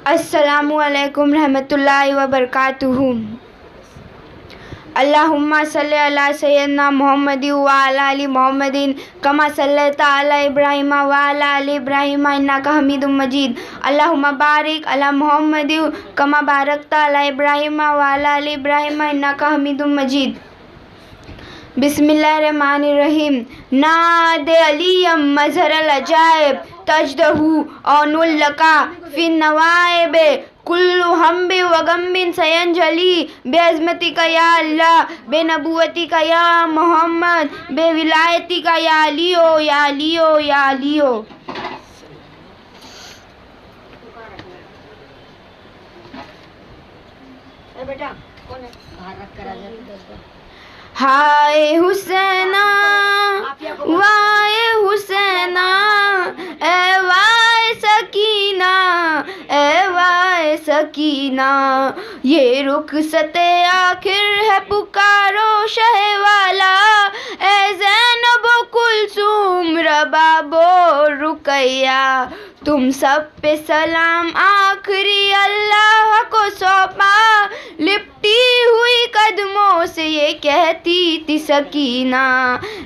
अस्सलामु अलैकुम रहमतुल्लाहि व बरकातुहू। अल्लाहुम्मा सल्लि अला सय्यदना मुहम्मदिन व अला आलि मुहम्मदिन कमा सल्लैता अला इब्राहीम व अला आलि इब्राहीम इन्नका हमीदुम मजीद। अल्लाहुम्मा बारिक अला मुहम्मदिन कमा बारकता अला इब्राहीम व अला आलि इब्राहीम इन्नका हमीदुम मजीद। बिस्मिल्लाहिर्रहमानिर्रहीम। नादे अलियम मज़हरल अजाइब तजदहू औनुल लका फिन नवाइब कुल्लु हम्बि व गम्बिन सयंजली बेअज़मतिका या अल्लाह बेनबुवतिका या मोहम्मद बेविलायतिका या अलियो या अलियो या अलियो। हाय हुसैना वाय हुसैना ए वाय सकीना ए वाय सकीना, ये रुखसते आखिर है पुकारो शहवाला ए ज़ैनब कुलसूम रबाबो रुकैया। तुम सब पे सलाम आखिरी अल्लाह को सौंपा, लिपटी हुई कदमों से ये कहती थी सकीना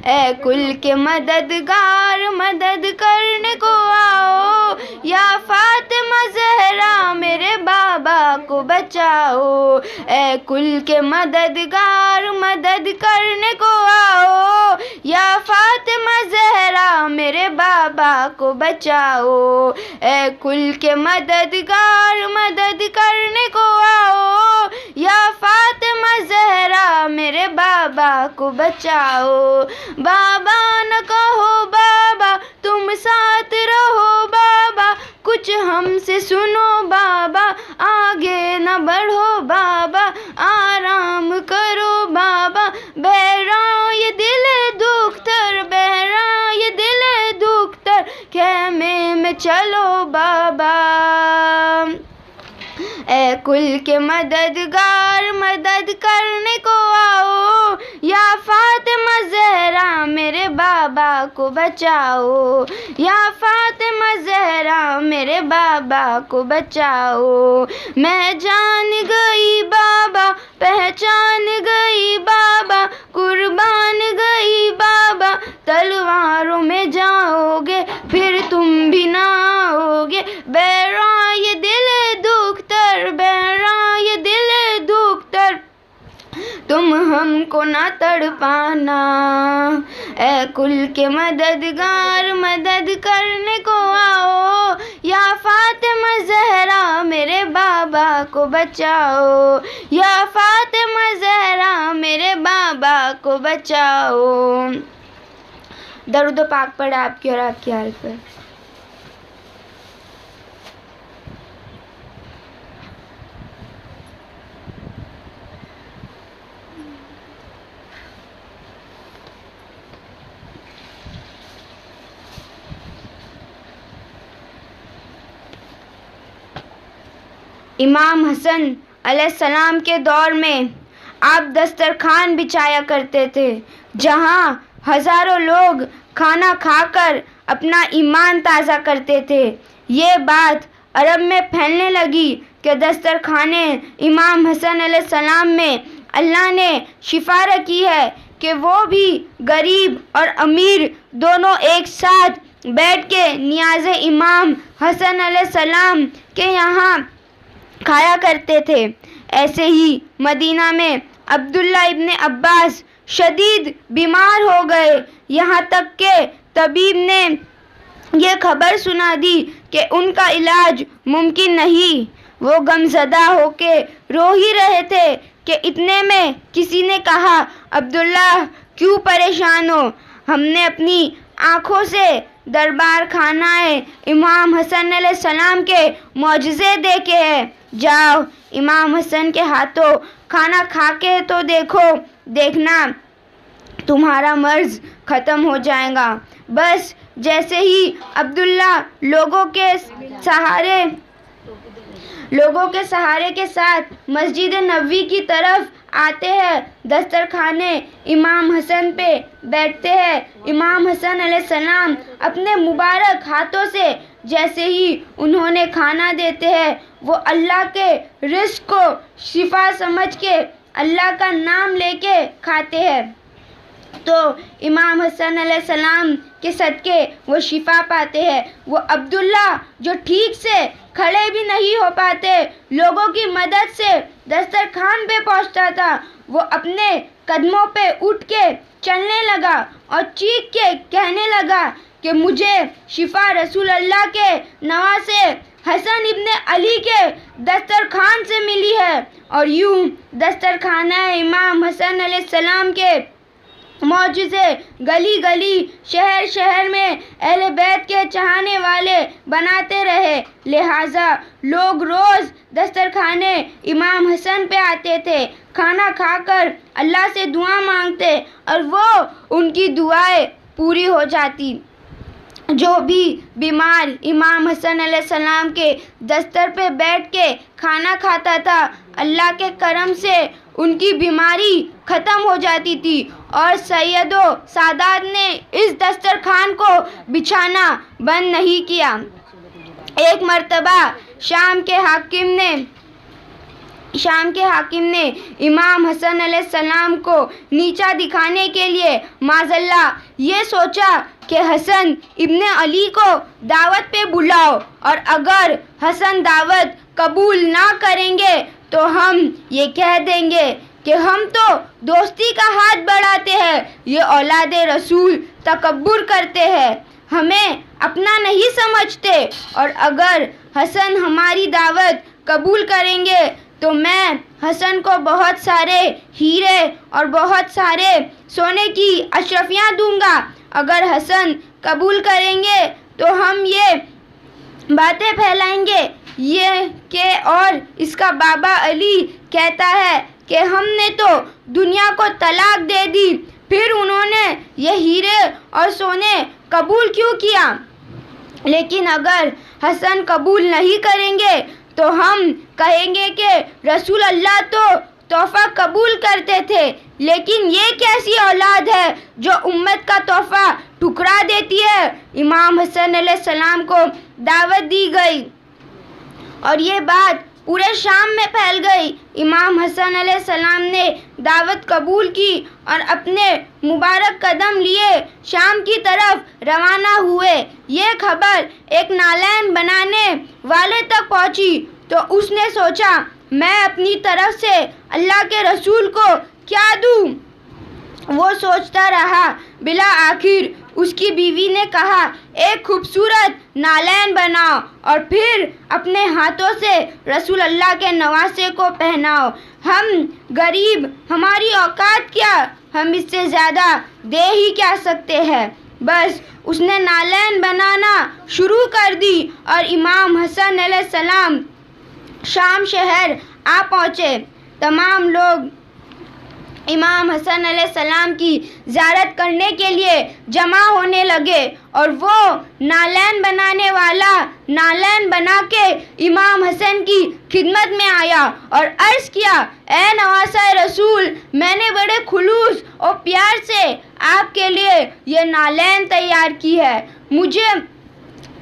ए कुल के मददगार मदद करने को आओ, या फातिमा ज़हरा मेरे बाबा को बचाओ। ए कुल के मददगार मदद करने को आओ, या फातिमा ज़हरा मेरे बाबा को बचाओ। ए कुल के मददगार मदद करने को आओ, या फातिमा ज़हरा मेरे बाबा को बचाओ। बाबा न कहो बाबा तुम साथ रहो बाबा, कुछ हमसे सुनो बाबा आगे न बढ़ो बाबा, आराम करो बाबा बहरा ये दिल दुख्तर, बहरा ये दिल दुख्तर, खेमे में चलो बाबा। ए कुल के मददगार मदद करने को आओ, या फातिमा ज़हरा मेरे बाबा को बचाओ, या फातिमा ज़हरा मेरे बाबा को बचाओ। मैं जान गई बाबा पहचान गई बाबा, कुर्बान गई बाबा, तलवारों में जाओगे फिर तुम भी ना आओगे। बहरा ये दिल दुख्तर, बहरा ये दिल दुख्तर, तुम हमको ना तड़पाना। ए कुल के मददगार मदद करने को आओ, या फातिमा ज़हरा मेरे बाबा को बचाओ, या फातिमा ज़हरा मेरे बाबा को बचाओ। दरूद पाक पढ़े आपकी और आपकी हाल पर। इमाम हसन अलैहिस्सलाम के दौर में आप दस्तरखान बिछाया करते थे, जहाँ हज़ारों लोग खाना खाकर अपना ईमान ताज़ा करते थे। ये बात अरब में फैलने लगी कि दस्तरखाने इमाम हसन अलैहिस्सलाम में अल्लाह ने शिफा रखी है कि वो भी गरीब और अमीर दोनों एक साथ बैठ के नियाज़ इमाम हसन अलैहिस्सलाम के यहाँ खाया करते थे। ऐसे ही मदीना में अब्दुल्ला इब्ने अब्बास शदीद बीमार हो गए, यहाँ तक के तबीब ने ये खबर सुना दी कि उनका इलाज मुमकिन नहीं। वो गमज़दा होके रो ही रहे थे कि इतने में किसी ने कहा, अब्दुल्ला क्यों परेशान हो, हमने अपनी आँखों से दरबार खानाए इमाम हसन अलैहिस्सलाम के मौजज़े देखे हैं। जाओ इमाम हसन के हाथों खाना खा के तो देखो, देखना तुम्हारा मर्ज़ ख़त्म हो जाएगा। बस जैसे ही अब्दुल्ला लोगों के सहारे के साथ मस्जिद नबवी की तरफ आते हैं, दस्तरखाने इमाम हसन पे बैठते हैं। इमाम हसन अलैहिस्सलाम अपने मुबारक हाथों से जैसे ही उन्होंने खाना देते हैं वो अल्लाह के रिज़्क़ को शिफा समझ के अल्लाह का नाम लेके खाते हैं। तो इमाम हसन अलैहिस्सलाम के सदके वो शिफा पाते हैं। वो अब्दुल्ला जो ठीक से खड़े भी नहीं हो पाते, लोगों की मदद से दस्तरखान पे पहुंचता था, वो अपने कदमों पे उठ के चलने लगा और चीख के कहने लगा कि मुझे शिफा रसूल अल्लाह के नवासे हसन इब्ने अली के दस्तरखान से मिली है। और यूं दस्तरखाना इमाम हसन अलैहिस्सलाम के मौजूज़े गली गली शहर शहर में अहले बैत के चाहने वाले बनाते रहे, लिहाजा लोग रोज़ दस्तरखाने इमाम हसन पे आते थे, खाना खाकर अल्लाह से दुआ मांगते और वो उनकी दुआएं पूरी हो जाती। जो भी बीमार इमाम हसन अलैहिस्सलाम के दस्तर पे बैठ के खाना खाता था, अल्लाह के करम से उनकी बीमारी ख़त्म हो जाती थी और सैयदो सादात ने इस दस्तरखान को बिछाना बंद नहीं किया। एक मर्तबा शाम के हाकिम ने इमाम हसन अलैहिस्सलाम को नीचा दिखाने के लिए माज़ल्ला ये सोचा कि हसन इब्ने अली को दावत पे बुलाओ और अगर हसन दावत कबूल ना करेंगे तो हम ये कह देंगे कि हम तो दोस्ती का हाथ बढ़ाते हैं, ये औलाद रसूल तकब्बुर करते हैं, हमें अपना नहीं समझते, और अगर हसन हमारी दावत कबूल करेंगे तो मैं हसन को बहुत सारे हीरे और बहुत सारे सोने की अशरफियाँ दूंगा। अगर हसन कबूल करेंगे तो हम ये बातें फैलाएंगे ये कि और इसका बाबा अली कहता है कि हमने तो दुनिया को तलाक दे दी, फिर उन्होंने ये हीरे और सोने कबूल क्यों किया। लेकिन अगर हसन कबूल नहीं करेंगे तो हम कहेंगे कि रसूल अल्लाह तो तोहफ़ा कबूल करते थे, लेकिन ये कैसी औलाद है जो उम्मत का तोहफ़ा ठुकरा देती है। इमाम हसन अलैहिस्सलाम को दावत दी गई और ये बात पूरे शाम में फैल गई। इमाम हसन अलैहिस्सलाम ने दावत कबूल की और अपने मुबारक कदम लिए शाम की तरफ रवाना हुए। ये खबर एक नालैन बनाने वाले तक पहुंची तो उसने सोचा मैं अपनी तरफ से अल्लाह के रसूल को क्या दूं। वो सोचता रहा, बिला आखिर उसकी बीवी ने कहा एक खूबसूरत नालैन बनाओ और फिर अपने हाथों से रसूल अल्लाह के नवासे को पहनाओ। हम गरीब, हमारी औकात क्या, हम इससे ज़्यादा दे ही क्या सकते हैं। बस उसने नालैन बनाना शुरू कर दी और इमाम हसन अलैहिस्सलाम शाम शहर आ पहुँचे। तमाम लोग इमाम हसन अलैहिस्सलाम की ज़ियारत करने के लिए जमा होने लगे और वो नालैन बनाने वाला नालैन बना के इमाम हसन की खिदमत में आया और अर्ज़ किया, ए नवासा रसूल, मैंने बड़े खुलूस और प्यार से आपके लिए ये नालैन तैयार की है, मुझे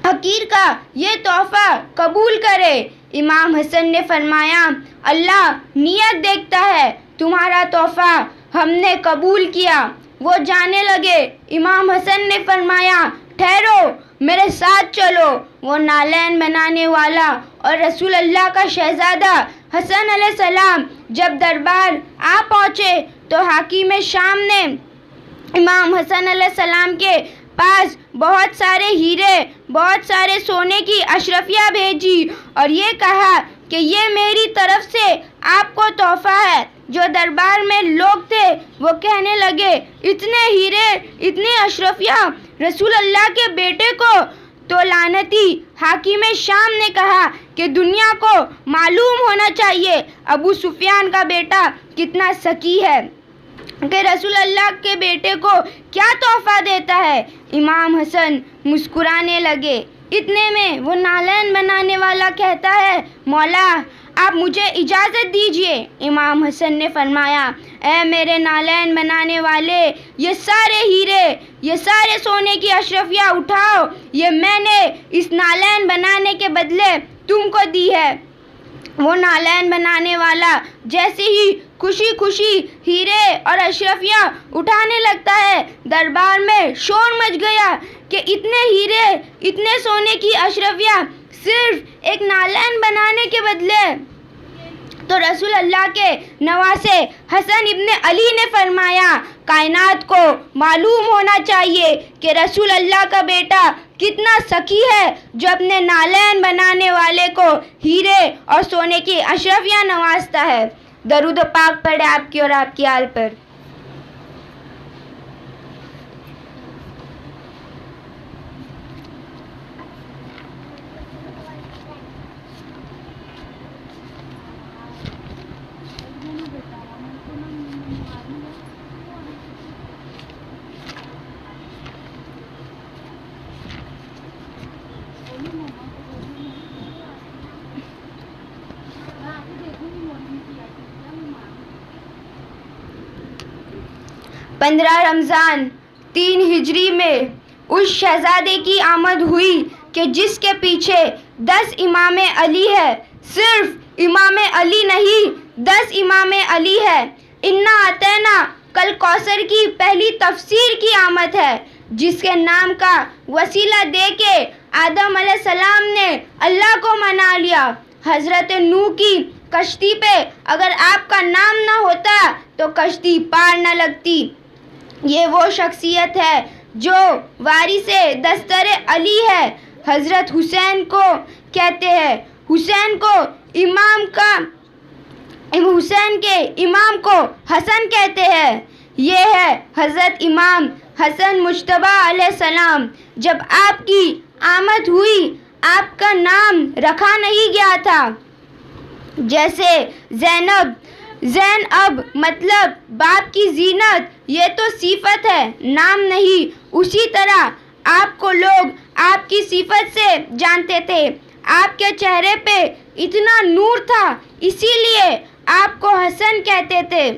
हकीर का ये तोहफ़ा कबूल करे। इमाम हसन ने फरमाया, अल्लाह नियत देखता है, तुम्हारा तोहफ़ा हमने कबूल किया। वो जाने लगे। इमाम हसन ने फरमाया, ठहरो, मेरे साथ चलो। वो नालैन बनाने वाला और रसूल अल्लाह का शहज़ादा हसन अलैहिस्सलाम जब दरबार आ पहुँचे तो हाकिम शाम ने इमाम हसन अलैहिस्सलाम के पास बहुत सारे हीरे, बहुत सारे सोने की अशरफियाँ भेजी और ये कहा कि ये मेरी तरफ से आपको तोहफ़ा है। जो दरबार में लोग थे वो कहने लगे, इतने हीरे, इतनी अशरफियाँ रसूल अल्लाह के बेटे को। तो लानती हाकिम शाम ने कहा कि दुनिया को मालूम होना चाहिए अबू सुफियान का बेटा कितना सकी है कि रसूल अल्लाह के बेटे को क्या तोहफ़ा देता है। इमाम हसन मुस्कुराने लगे। इतने में वो नालैन बनाने वाला कहता है, मौला आप मुझे इजाज़त दीजिए। इमाम हसन ने फरमाया, ऐ मेरे नालैन बनाने वाले, ये सारे हीरे, ये सारे सोने की अशरफियाँ उठाओ, ये मैंने इस नालैन बनाने के बदले तुमको दी है। वो नालैन बनाने वाला जैसे ही खुशी खुशी हीरे और अशरफियाँ उठाने लगता है, दरबार में शोर मच गया कि इतने हीरे, इतने सोने की अशरफियाँ सिर्फ एक नालैन बनाने के बदले। तो रसूल अल्लाह के नवासे हसन इब्ने अली ने फरमाया, कायनात को मालूम होना चाहिए कि रसूल अल्लाह का बेटा कितना सखी है जो अपने नालैन बनाने वाले को हीरे और सोने की अशरफियाँ नवाजता है। दरूद पाक पढ़े आपकी और आपकी आल पर। पंद्रह रमज़ान 3 हिजरी में उस शहजादे की आमद हुई कि जिसके पीछे 10 इमाम अली है। सिर्फ इमाम अली नहीं, 10 इमाम अली है। इन्ना अतैना कल कौसर की पहली तफसीर की आमद है, जिसके नाम का वसीला दे के आदम अलैहिस्सलाम ने अल्लाह को मना लिया। हज़रत नूह की कश्ती पे अगर आपका नाम ना होता तो कश्ती पार न लगती। ये वो शख्सियत है जो वारिसे दस्तरे अली है। हज़रत हुसैन को कहते हैं, हुसैन के इमाम को हसन कहते हैं। ये है हज़रत इमाम हसन मुज्तबा अलैहिस्सलाम। जब आपकी आमद हुई, आपका नाम रखा नहीं गया था। जैसे ज़ैन अब मतलब बाप की जीनत, ये तो सिफत है, नाम नहीं। उसी तरह आपको लोग आपकी सिफत से जानते थे। आपके चेहरे पे इतना नूर था, इसीलिए आपको हसन कहते थे।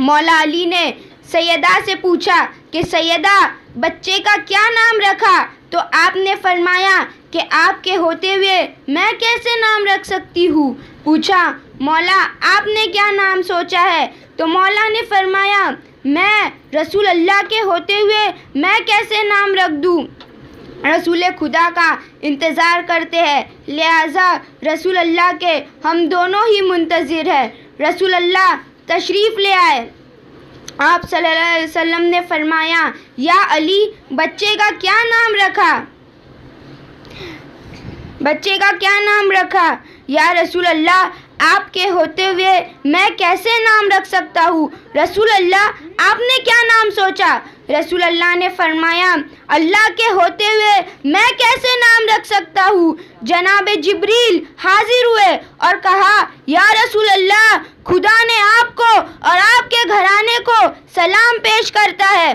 मौला अली ने सैयदा से पूछा कि सैयदा बच्चे का क्या नाम रखा? तो आपने फरमाया कि आपके होते हुए मैं कैसे नाम रख सकती हूँ। पूछा, मौला आपने क्या नाम सोचा है? तो मौला ने फरमाया, मैं रसूल अल्लाह के होते हुए मैं कैसे नाम रख दूँ? रसूल खुदा का इंतज़ार करते हैं, लिहाजा रसूल अल्लाह के हम दोनों ही मुंतज़िर हैं। रसूल अल्लाह तशरीफ़ ले आए। आप सल्लल्लाहु अलैहि वसल्लम ने फरमाया, या अली बच्चे का क्या नाम रखा? बच्चे का क्या नाम रखा? या रसूल अल्लाह आपके होते हुए मैं कैसे नाम रख सकता हूँ? रसूल अल्लाह आपने क्या नाम सोचा? रसूल अल्लाह ने फरमाया, अल्लाह के होते हुए मैं कैसे नाम रख सकता हूँ? जनाब जिब्रील हाजिर हुए और कहा, या रसूल अल्लाह खुदा ने आपको और आपके घराने को सलाम पेश करता है।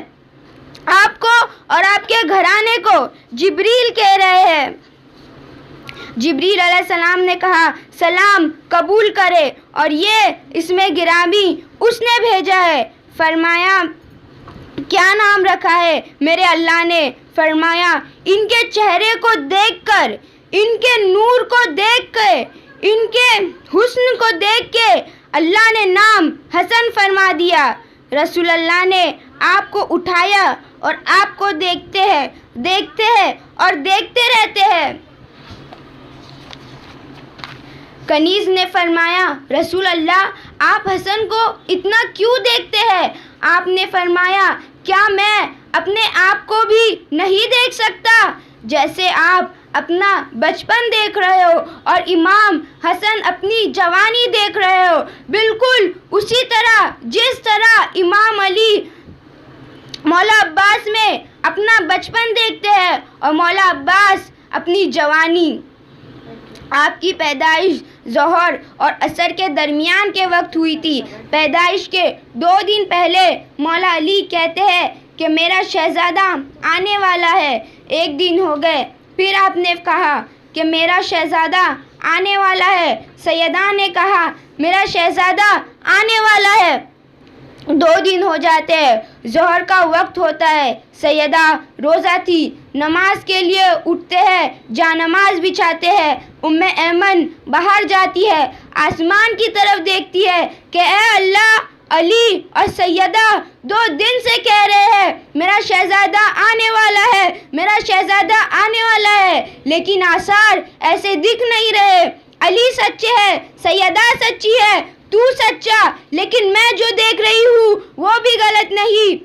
आपको और आपके घराने को जिब्रील कह रहे हैं। जिब्रील अलैहिस्सलाम ने कहा, सलाम कबूल करे और ये इसमें गिरामी उसने भेजा है। फरमाया, क्या नाम रखा है? मेरे अल्लाह ने फरमाया, इनके चेहरे को देखकर, इनके नूर को देख के, इनके हुस्न को देख के अल्लाह ने नाम हसन फरमा दिया। रसूल अल्लाह ने आपको उठाया और आपको देखते हैं और देखते रहते हैं। कनीज़ ने फरमाया, रसूल अल्लाह आप हसन को इतना क्यों देखते हैं? आपने फरमाया, क्या मैं अपने आप को भी नहीं देख सकता? जैसे आप अपना बचपन देख रहे हो और इमाम हसन अपनी जवानी देख रहे हो, बिल्कुल उसी तरह जिस तरह इमाम अली मौला अब्बास में अपना बचपन देखते हैं और मौला अब्बास अपनी जवानी। आपकी पैदाइश ज़ोहर और असर के दरमियान के वक्त हुई थी। पैदाइश के 2 दिन पहले मौला अली कहते हैं कि मेरा शहज़ादा आने वाला है। 1 दिन हो गए, फिर आपने कहा कि मेरा शहज़ादा आने वाला है। सैयदा ने कहा मेरा शहज़ादा आने वाला है। 2 दिन हो जाते हैं, ज़ोहर का वक्त होता है। सैयदा रोज़ा थी, नमाज के लिए उठते हैं, जानमाज बिछाते हैं। उम्मे ऐमन बाहर जाती है, आसमान की तरफ देखती है कि ए अल्लाह, अली और सैयदा 2 दिन से कह रहे हैं मेरा शहज़ादा आने वाला है, मेरा शहज़ादा आने वाला है, लेकिन आसार ऐसे दिख नहीं रहे। अली सच्चे है, सैयदा सच्ची है, तू सच्चा, लेकिन मैं जो देख रही हूँ वो भी गलत नहीं।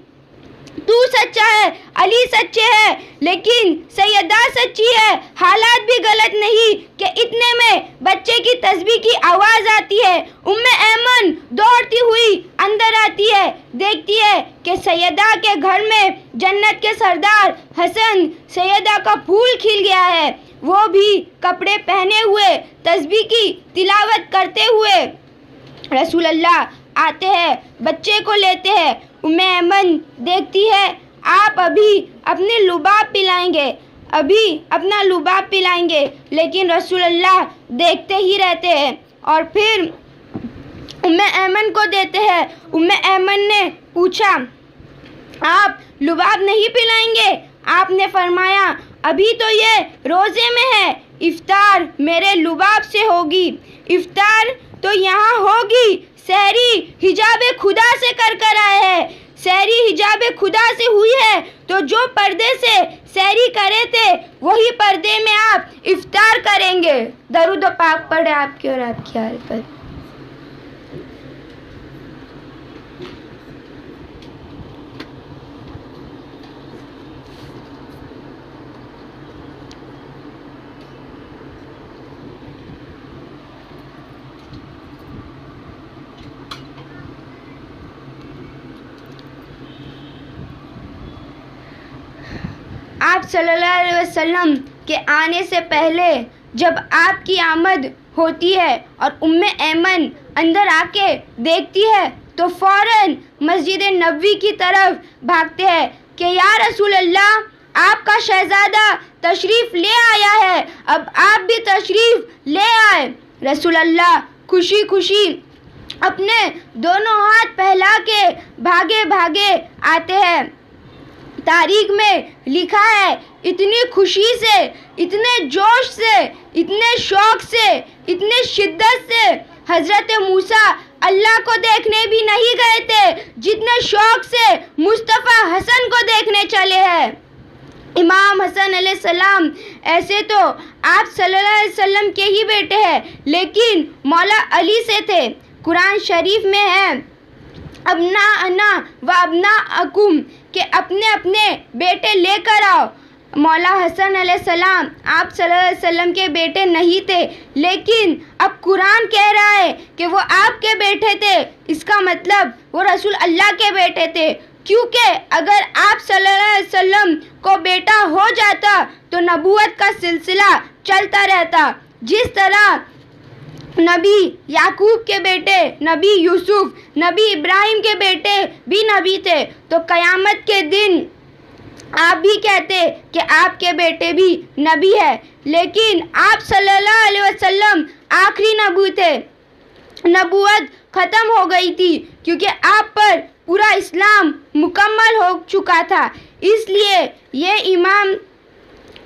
तू सच्चा है, अली सच्चे है, लेकिन सैयदा सच्ची है, हालात भी गलत नहीं कि इतने में बच्चे की तस्बीह की आवाज़ आती है। उम्मे ऐमन दौड़ती हुई अंदर आती है, देखती है कि सैयदा के घर में जन्नत के सरदार हसन सैयदा का फूल खिल गया है, वो भी कपड़े पहने हुए तस्बीह की तिलावत करते हुए। रसूल अल्लाह आते हैं, बच्चे को लेते हैं। उम्मे ऐमन देखती है आप अभी अपने लुबाब पिलाएंगे, अभी अपना लुबाब पिलाएंगे, लेकिन रसूल अल्लाह देखते ही रहते हैं और फिर उम्मे ऐमन को देते हैं। उम्मे ऐमन ने पूछा आप लुबाब नहीं पिलाएंगे? आपने फरमाया अभी तो ये रोज़े में है, इफ्तार मेरे लुबाब से होगी। इफ्तार तो यहाँ होगी, सहरी हिजाबे खुदा से कर आए हैं, सहरी हिजाबे खुदा से हुई है, तो जो पर्दे से सहरी करे थे वही पर्दे में आप इफ्तार करेंगे। दरूद पाक पढ़े आपके और आपकी आल पर। आप सल्लल्लाहु अलैहि वसल्लम के आने से पहले जब आपकी आमद होती है और उम्मे ऐमन अंदर आके देखती है तो फ़ौरन मस्जिद नबवी की तरफ भागते हैं कि या रसूल अल्लाह, आपका शहज़ादा तशरीफ़ ले आया है, अब आप भी तशरीफ़ ले आए। रसूल अल्लाह खुशी खुशी अपने दोनों हाथ फैला के भागे भागे आते हैं। तारीख में लिखा है इतनी खुशी से, इतने जोश से, इतने शौक़ से, इतने शिद्दत से हज़रत मूसा अल्लाह को देखने भी नहीं गए थे जितने शौक़ से मुस्तफ़ा हसन को देखने चले हैं। इमाम हसन अलैहिस्सलाम ऐसे तो आप सल्लल्लाहु अलैहि वसल्लम के ही बेटे हैं, लेकिन मौला अली से थे। कुरान शरीफ में है अबना अना व अबना अकुम के अपने अपने बेटे लेकर आओ। मौला हसन अलैहिस्सलाम आप सल्लल्लाहु अलैहि वसल्लम के बेटे नहीं थे, लेकिन अब कुरान कह रहा है कि वो आपके बेटे थे, इसका मतलब वो रसूल अल्लाह के बेटे थे, क्योंकि अगर आप सल्लल्लाहु अलैहि वसल्लम को बेटा हो जाता तो नबूवत का सिलसिला चलता रहता। जिस तरह नबी याकूब के बेटे नबी यूसुफ, नबी इब्राहिम के बेटे भी नबी थे, तो क़यामत के दिन आप भी कहते कि आपके बेटे भी नबी है, लेकिन आप सल्लल्लाहु अलैहि वसल्लम आखिरी नबी थे। नबूवत ख़त्म हो गई थी क्योंकि आप पर पूरा इस्लाम मुकम्मल हो चुका था। इसलिए ये इमाम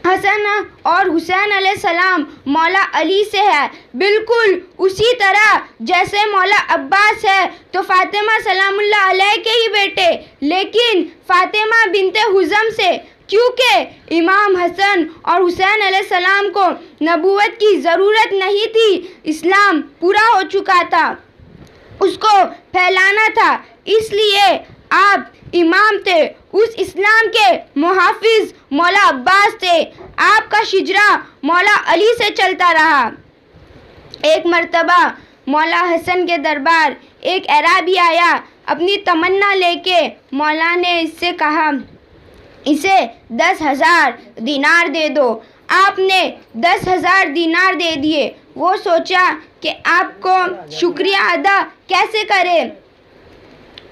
हसन और हुसैन अलैहिस्सलाम मौला अली से है, बिल्कुल उसी तरह जैसे मौला अब्बास है तो फ़ातिमा सलामुल्लाह अलैह के ही बेटे, लेकिन फ़ातिमा बिनते हुज़म से, क्योंकि इमाम हसन और हुसैन अलैहिस्सलाम को नबूवत की ज़रूरत नहीं थी, इस्लाम पूरा हो चुका था, उसको फैलाना था, इसलिए आप इमाम थे। उस इस्लाम के मुहाफिज मौला अब्बास थे। आपका शिजरा मौला अली से चलता रहा। एक मर्तबा मौला हसन के दरबार एक अराबी आया अपनी तमन्ना लेके। मौला ने इससे कहा इसे 10,000 दिनार दे दो। आपने 10,000 दिनार दे दिए। वो सोचा कि आपको शुक्रिया अदा कैसे करें,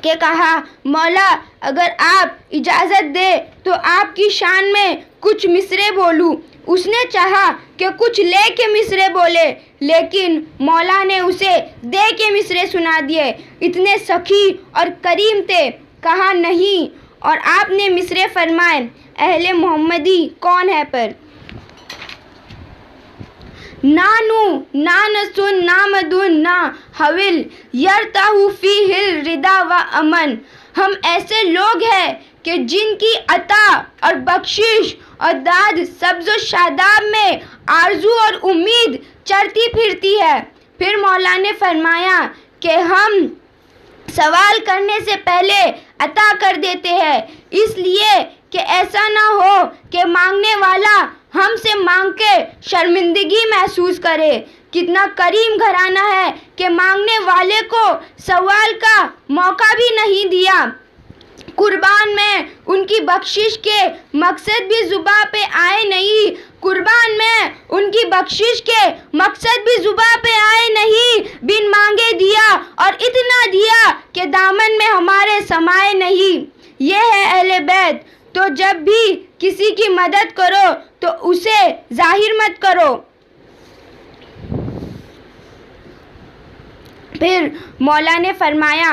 के कहा मौला अगर आप इजाज़त दे तो आपकी शान में कुछ मिसरे बोलूँ। उसने चाहा कि कुछ ले के मिसरे बोले, लेकिन मौला ने उसे दे के मिसरे सुना दिए। इतने सखी और करीम थे, कहा नहीं। और आपने मिसरे फरमाए, अहले मोहम्मदी कौन है पर नानू ना नसुन ना मदुन ना हविल यरताहु फीहिल रिदा व अमन। हम ऐसे लोग हैं कि जिनकी अता और बख्शिश और दाद सब्ज़ व शादाब में आरजू और उम्मीद चलती फिरती है। फिर मौला ने फरमाया कि हम सवाल करने से पहले अता कर देते हैं, इसलिए कि ऐसा ना हो कि मांगने वाला हमसे मांग के शर्मिंदगी महसूस करे। कितना करीम घराना है कि मांगने वाले को सवाल का मौका भी नहीं दिया। कुर्बान में उनकी बख्शिश के मकसद भी जुबां पे आए नहीं, कुर्बान में उनकी बख्शिश के मकसद भी जुबां पे आए नहीं। बिन मांगे दिया और इतना दिया कि दामन में हमारे समाए नहीं। ये है अहले बैत। तो जब भी किसी की मदद करो तो उसे जाहिर मत करो। फिर मौला ने फरमाया,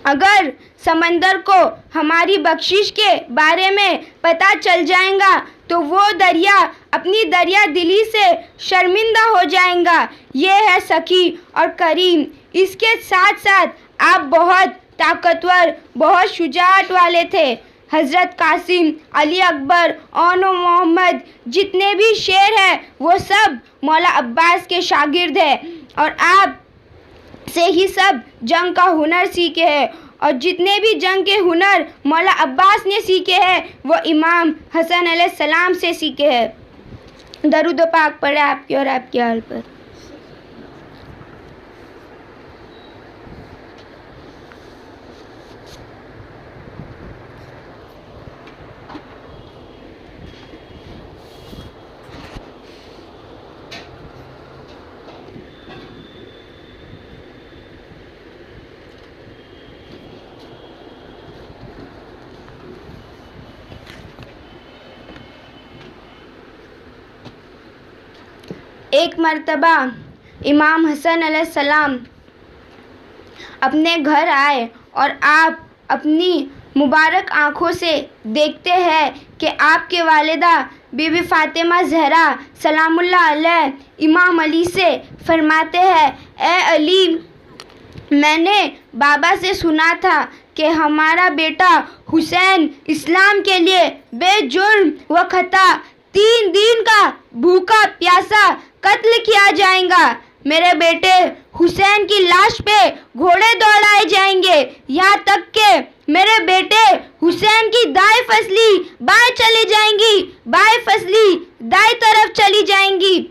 अगर समंदर को हमारी बख्शिश के बारे में पता चल जाएगा तो वो दरिया अपनी दरिया दिली से शर्मिंदा हो जाएगा। ये है सखी और करीम। इसके साथ साथ आप बहुत ताकतवर, बहुत शुजाअत वाले थे। हज़रत कासिम, अली अकबर, ओनो मोहम्मद जितने भी शेर हैं वो सब मौला अब्बास के शागिर्द हैं और आप से ही सब जंग का हुनर सीखे हैं। और जितने भी जंग के हुनर मौला अब्बास ने सीखे हैं वो इमाम हसन अलैहिस्सलाम से सीखे हैं। दरूद पाक पढ़े आपकी और आपके हाल पर। एक मर्तबा इमाम हसन अलैहिस्सलाम अपने घर आए और आप अपनी मुबारक आँखों से देखते हैं कि आपके वालिदा बीबी फ़ातिमा ज़हरा सलामुल्लाह अलैह इमाम अली से फरमाते हैं, ए अली, मैंने बाबा से सुना था कि हमारा बेटा हुसैन इस्लाम के लिए बेजुर्म व खता 3 दिन का भूखा प्यासा कत्ल किया जाएगा। मेरे बेटे हुसैन की लाश पे घोड़े दौड़ाए जाएंगे, यहाँ तक कि मेरे बेटे हुसैन की दाएं फसली बाएं चली जाएंगी, बाएं फसली दाएं तरफ चली जाएंगी।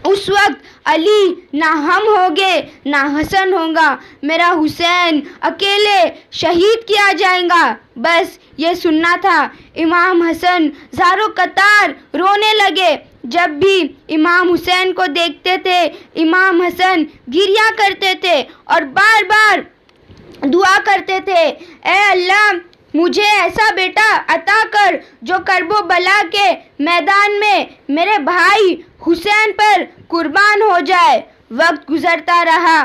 उस वक्त अली ना हम होंगे ना हसन होगा, मेरा हुसैन अकेले शहीद किया जाएगा। बस ये सुनना था। इमाम हसन ज़ारो कतार रोने लगे। जब भी इमाम हुसैन को देखते थे इमाम हसन गिरिया करते थे और बार बार दुआ करते थे, ए अल्लाह, मुझे ऐसा बेटा अता कर जो करबो बला के मैदान में मेरे भाई हुसैन पर कुर्बान हो जाए। वक्त गुजरता रहा,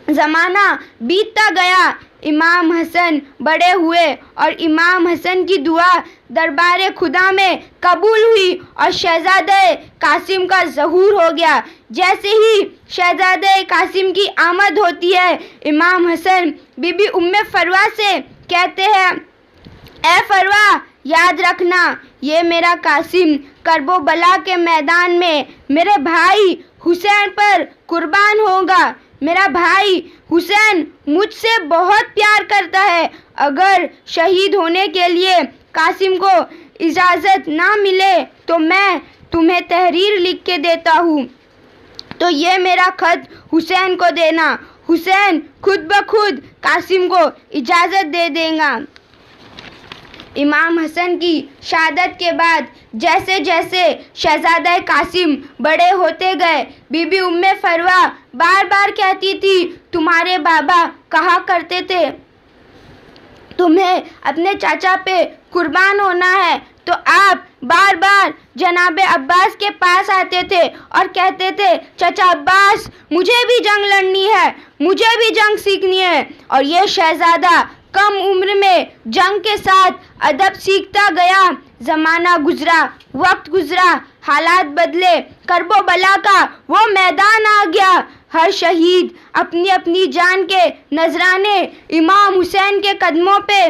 ज़माना बीतता गया। इमाम हसन बड़े हुए और इमाम हसन की दुआ दरबार खुदा में कबूल हुई और शहज़ादे कासिम का ज़हूर हो गया। जैसे ही शहज़ादे कासिम की आमद होती है, इमाम हसन बीबी उम्मे फरवा से कहते हैं, ए फरवा, याद रखना, ये मेरा कासिम करबो बला के मैदान में मेरे भाई हुसैन पर कुर्बान होगा। मेरा भाई हुसैन मुझसे बहुत प्यार करता है। अगर शहीद होने के लिए कासिम को इजाज़त ना मिले तो मैं तुम्हें तहरीर लिख के देता हूँ, तो ये मेरा ख़त हुसैन को देना। हुसैन खुद ब खुद कासिम को इजाज़त दे देगा। इमाम हसन की शहादत के बाद जैसे जैसे शहज़ादा कासिम बड़े होते गए, बीबी उम्मे फरवा बार बार कहती थी, तुम्हारे बाबा कहा करते थे तुम्हें अपने चाचा पे कुर्बान होना है, तो आप बार बार जनाबे अब्बास के पास आते थे और कहते थे, चाचा अब्बास मुझे भी जंग लड़नी है, मुझे भी जंग सीखनी है। और ये शहजादा कम उम्र में जंग के साथ अदब सीखता गया। ज़माना गुजरा, वक्त गुजरा, हालात बदले, करबो बला का वो मैदान आ गया। हर शहीद अपनी अपनी जान के नजराने इमाम हुसैन के कदमों पे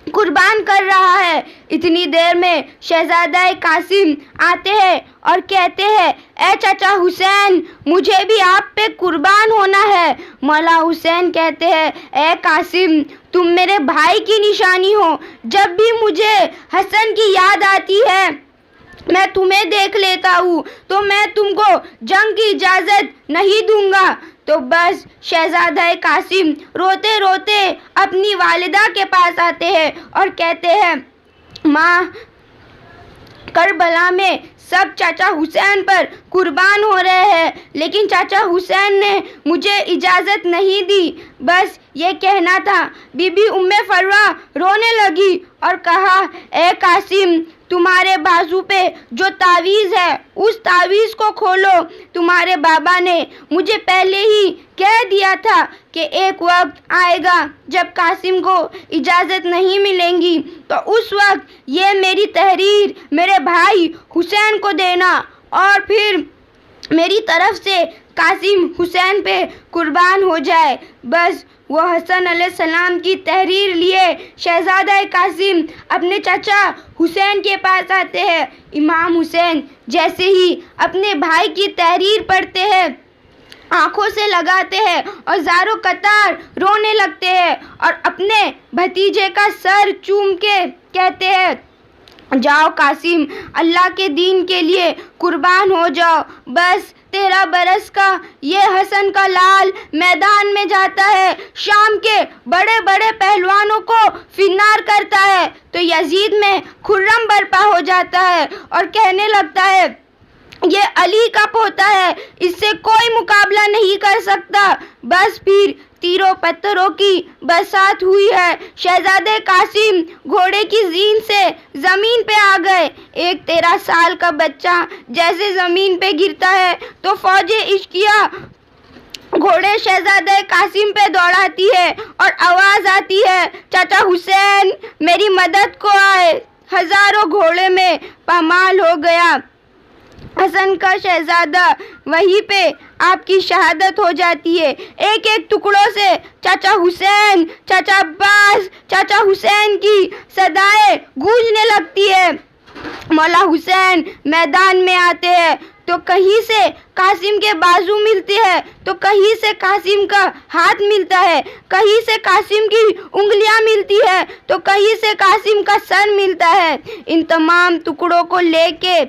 कुर्बान कर रहा है। इतनी देर में शहजादा कासिम आते हैं और कहते हैं, ए चाचा हुसैन मुझे भी आप पे कुर्बान होना है। मौला हुसैन कहते हैं, ए कासिम तुम मेरे भाई की निशानी हो। जब भी मुझे हसन की याद आती है मैं तुम्हें देख लेता हूँ तो मैं तुमको जंग की इजाज़त नहीं दूंगा। तो बस शहजादा कासिम रोते रोते अपनी वालिदा के पास आते हैं और कहते हैं, माँ करबला में सब चाचा हुसैन पर कुर्बान हो रहे हैं, लेकिन चाचा हुसैन ने मुझे इजाज़त नहीं दी। बस ये कहना था। बीबी उम्मे फरवा रोने लगी और कहा, ए कासिम तुम्हारे बाजू पे जो तावीज़ है उस तावीज़ को खोलो। तुम्हारे बाबा ने मुझे पहले ही कह दिया था कि एक वक्त आएगा जब कासिम को इजाज़त नहीं मिलेंगी, तो उस वक्त ये मेरी तहरीर मेरे भाई हुसैन को देना और फिर मेरी तरफ से कासिम हुसैन पे कुर्बान हो जाए। बस वो हसन अलैहिस्सलाम की तहरीर लिए शहजादा कासिम अपने चाचा हुसैन के पास आते हैं। इमाम हुसैन जैसे ही अपने भाई की तहरीर पढ़ते हैं आंखों से लगाते हैं और ज़ारो कतार रोने लगते हैं और अपने भतीजे का सर चूम के कहते हैं, जाओ कासिम अल्लाह के दीन के लिए कुर्बान हो जाओ। बस 13 बरस का ये हसन का लाल मैदान में जाता है, शाम के बड़े बड़े पहलवानों को फिन्नार करता है, तो यजीद में खुर्रम बर्पा हो जाता है और कहने लगता है, ये अली का पोता है, इससे कोई मुकाबला नहीं कर सकता। बस फिर तीरों पत्थरों की बरसात हुई है। शहजादे कासिम घोड़े की जीन से ज़मीन पे आ गए। एक 13 साल का बच्चा जैसे ज़मीन पे गिरता है तो फौजे इश्किया घोड़े शहजादे कासिम पे दौड़ाती है और आवाज़ आती है, चाचा हुसैन मेरी मदद को आए। हज़ारों घोड़े में पामाल हो गया। हसन का शहजादा वहीं पे आपकी शहादत हो जाती है। एक एक टुकड़ों से चाचा हुसैन, चाचा अब्बास, चाचा हुसैन की सदाएं गूंजने लगती है। मौला हुसैन मैदान में आते हैं तो कहीं से कासिम के बाजू मिलते हैं, तो कहीं से कासिम का हाथ मिलता है, कहीं से कासिम की उंगलियां मिलती है, तो कहीं से कासिम का सर मिलता है। इन तमाम टुकड़ों को लेके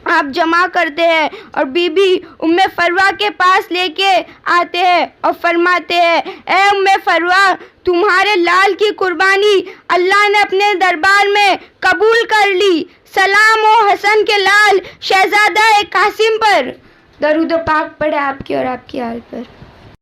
आप जमा करते हैं और बीबी उम्मे फरवा के पास लेके आते हैं और फरमाते हैं, ए उम्मे फरवा तुम्हारे लाल की कुर्बानी अल्लाह ने अपने दरबार में कबूल कर ली। सलाम हो हसन के लाल शहजादा कासिम पर। दरूद पाक पढ़े आपकी और आपकी आल पर।